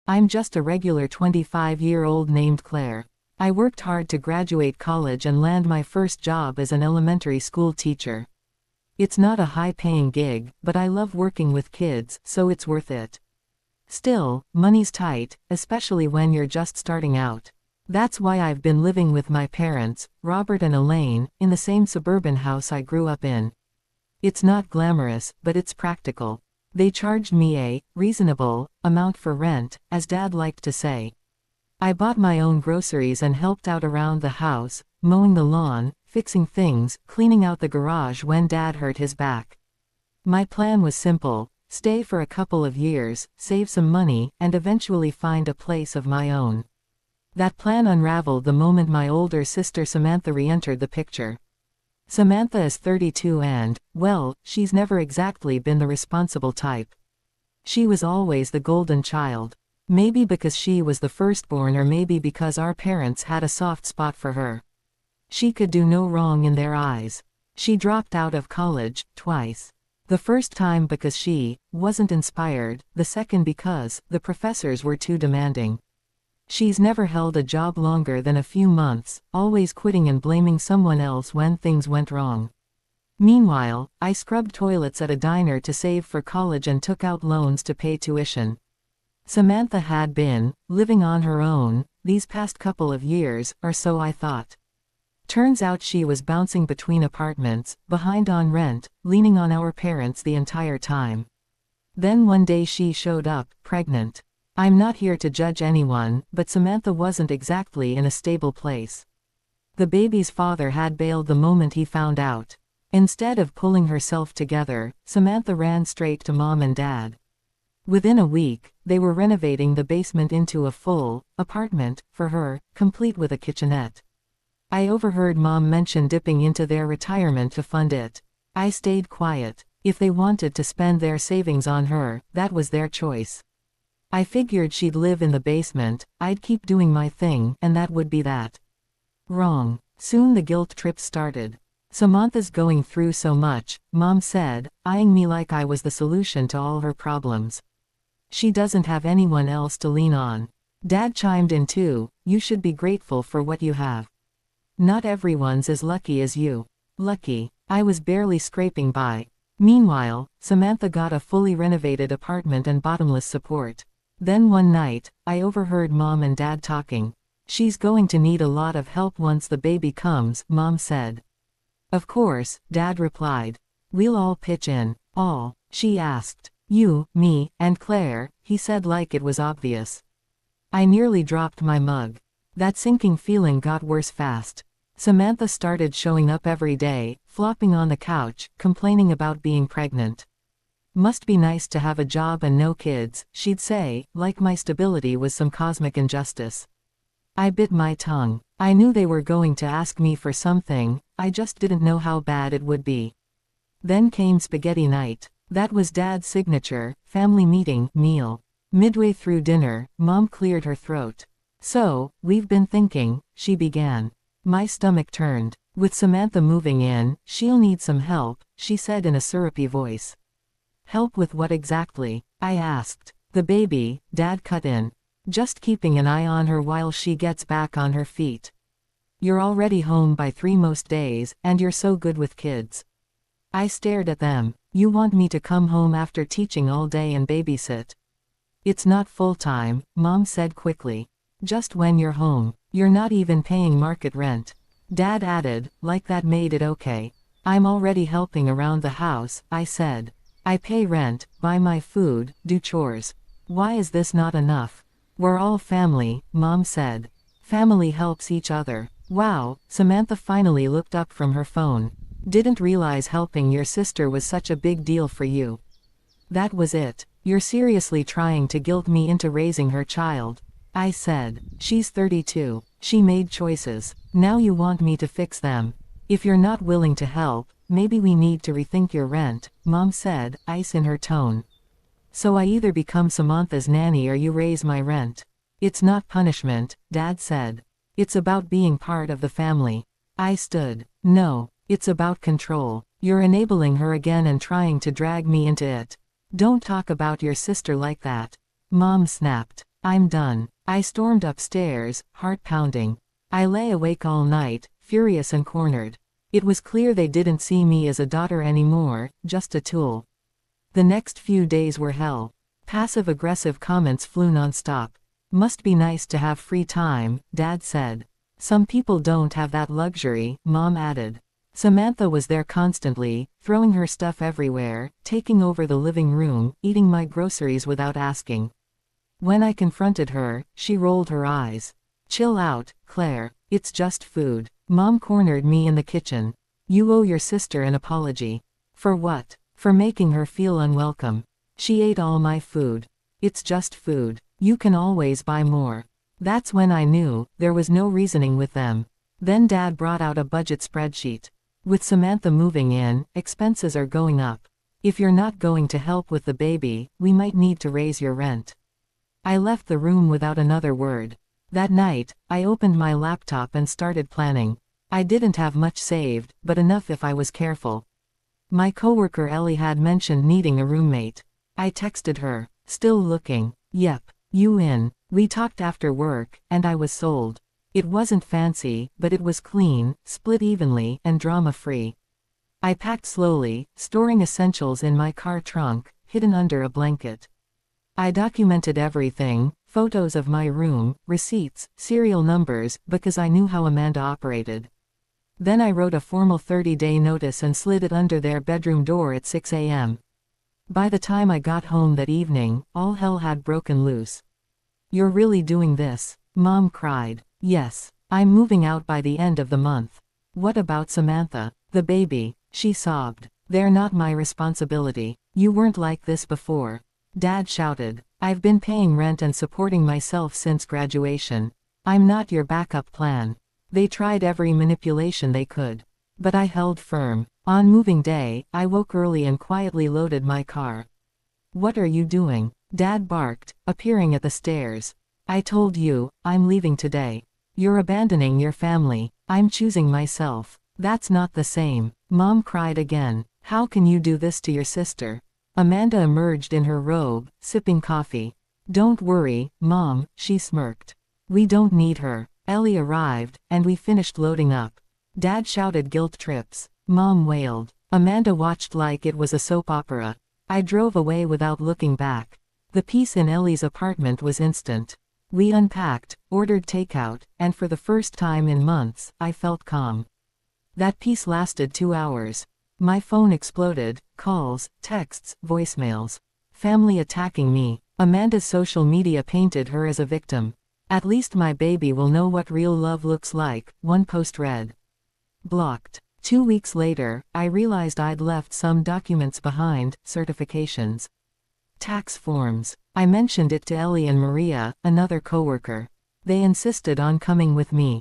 I'm just a regular 25-year-old named Claire. I worked hard to graduate college and land my first job as an elementary school teacher. It's not a high-paying gig, but I love working with kids, so it's worth it. Still, money's tight, especially when you're just starting out. That's why I've been living with my parents, Robert and Elaine, in the same suburban house I grew up in. It's not glamorous, but it's practical. They charged me a reasonable amount for rent, as Dad liked to say. I bought my own groceries and helped out around the house, mowing the lawn, fixing things, cleaning out the garage when Dad hurt his back. My plan was simple: stay for a couple of years, save some money, and eventually find a place of my own. That plan unraveled the moment my older sister Samantha re-entered the picture. Samantha is 32 and, well, she's never exactly been the responsible type. She was always the golden child. Maybe because she was the firstborn, or maybe because our parents had a soft spot for her. She could do no wrong in their eyes. She dropped out of college twice. The first time because she wasn't inspired, the second because the professors were too demanding. She's never held a job longer than a few months, always quitting and blaming someone else when things went wrong. Meanwhile, I scrubbed toilets at a diner to save for college and took out loans to pay tuition. Samantha had been living on her own these past couple of years, or so I thought. Turns out she was bouncing between apartments, behind on rent, leaning on our parents the entire time. Then one day she showed up, pregnant. I'm not here to judge anyone, but Samantha wasn't exactly in a stable place. The baby's father had bailed the moment he found out. Instead of pulling herself together, Samantha ran straight to Mom and Dad. Within a week, they were renovating the basement into a full apartment for her, complete with a kitchenette. I overheard Mom mention dipping into their retirement to fund it. I stayed quiet. If they wanted to spend their savings on her, that was their choice. I figured she'd live in the basement, I'd keep doing my thing, and that would be that. Wrong. Soon the guilt trip started. Samantha's going through so much, Mom said, eyeing me like I was the solution to all her problems. She doesn't have anyone else to lean on. Dad chimed in too, you should be grateful for what you have. Not everyone's as lucky as you. Lucky. I was barely scraping by. Meanwhile, Samantha got a fully renovated apartment and bottomless support. Then one night, I overheard Mom and Dad talking. She's going to need a lot of help once the baby comes, Mom said. Of course, Dad replied. We'll all pitch in. All? She asked. You, me, and Claire, he said like it was obvious. I nearly dropped my mug. That sinking feeling got worse fast. Samantha started showing up every day, flopping on the couch, complaining about being pregnant. Must be nice to have a job and no kids, she'd say, like my stability was some cosmic injustice. I bit my tongue. I knew they were going to ask me for something, I just didn't know how bad it would be. Then came spaghetti night. That was Dad's signature, family meeting, meal. Midway through dinner, Mom cleared her throat. So, we've been thinking, she began. My stomach turned. With Samantha moving in, she'll need some help, she said in a syrupy voice. Help with what exactly? I asked. The baby, Dad cut in. Just keeping an eye on her while she gets back on her feet. You're already home by 3 most days, and you're so good with kids. I stared at them. You want me to come home after teaching all day and babysit? It's not full-time, Mom said quickly. Just when you're home. You're not even paying market rent. Dad added, like that made it okay. I'm already helping around the house, I said. I pay rent, buy my food, do chores. Why is this not enough? We're all family, Mom said. Family helps each other. Wow, Samantha finally looked up from her phone. Didn't realize helping your sister was such a big deal for you. That was it. You're seriously trying to guilt me into raising her child. I said. She's 32. She made choices. Now you want me to fix them. If you're not willing to help, maybe we need to rethink your rent, Mom said, ice in her tone. So I either become Samantha's nanny or you raise my rent. It's not punishment, Dad said. It's about being part of the family. I stood. No, it's about control. You're enabling her again and trying to drag me into it. Don't talk about your sister like that. Mom snapped. I'm done. I stormed upstairs, heart pounding. I lay awake all night, furious and cornered. It was clear they didn't see me as a daughter anymore, just a tool. The next few days were hell. Passive-aggressive comments flew nonstop. Must be nice to have free time, Dad said. Some people don't have that luxury, Mom added. Samantha was there constantly, throwing her stuff everywhere, taking over the living room, eating my groceries without asking. When I confronted her, she rolled her eyes. Chill out, Claire. It's just food. Mom cornered me in the kitchen. You owe your sister an apology. For what? For making her feel unwelcome. She ate all my food. It's just food. You can always buy more. That's when I knew there was no reasoning with them. Then Dad brought out a budget spreadsheet. With Samantha moving in, expenses are going up. If you're not going to help with the baby, we might need to raise your rent. I left the room without another word. That night, I opened my laptop and started planning. I didn't have much saved, but enough if I was careful. My coworker Ellie had mentioned needing a roommate. I texted her. Still looking. Yep. You in. We talked after work, and I was sold. It wasn't fancy, but it was clean, split evenly, and drama-free. I packed slowly, storing essentials in my car trunk, hidden under a blanket. I documented everything, photos of my room, receipts, serial numbers, because I knew how Amanda operated. Then I wrote a formal 30-day notice and slid it under their bedroom door at 6 a.m. By the time I got home that evening, all hell had broken loose. You're really doing this? Mom cried. Yes. I'm moving out by the end of the month. What about Samantha? The baby? She sobbed. They're not my responsibility. You weren't like this before. Dad shouted. I've been paying rent and supporting myself since graduation. I'm not your backup plan. They tried every manipulation they could. But I held firm. On moving day, I woke early and quietly loaded my car. What are you doing? Dad barked, appearing at the stairs. I told you, I'm leaving today. You're abandoning your family. I'm choosing myself. That's not the same. Mom cried again. How can you do this to your sister? Amanda emerged in her robe, sipping coffee. Don't worry, Mom, she smirked. We don't need her. Ellie arrived, and we finished loading up. Dad shouted guilt trips. Mom wailed. Amanda watched like it was a soap opera. I drove away without looking back. The peace in Ellie's apartment was instant. We unpacked, ordered takeout, and for the first time in months, I felt calm. That peace lasted 2 hours. My phone exploded, calls, texts, voicemails. Family attacking me. Amanda's social media painted her as a victim. At least my baby will know what real love looks like, one post read. Blocked. 2 weeks later, I realized I'd left some documents behind, certifications. Tax forms. I mentioned it to Ellie and Maria, another coworker. They insisted on coming with me.